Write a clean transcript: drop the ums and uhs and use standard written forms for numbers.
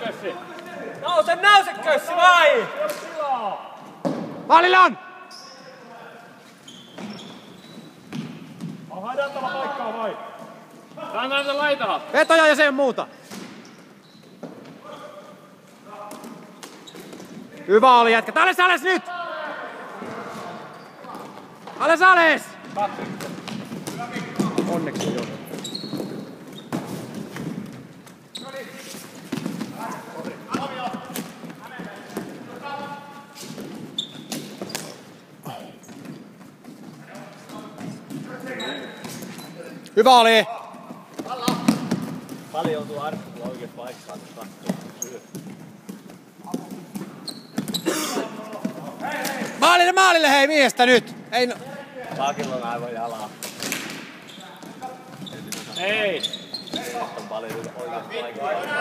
Kössi! Nouse Kössi vai! Maalilla on! Haidaan tällä paikkaa vai? Tää näytä laitaa! Vetoja ja sen muuta! Hyvä oli jätkä. Ales nyt! Ales! Onneksi joo. Hyvä oli! Paljon joutuu Arkkula oikein paikkaan. Maalille hei miestä nyt! Ei no... Pakilla on aivan jalaa. Ei! On paljon oikein paikkaa.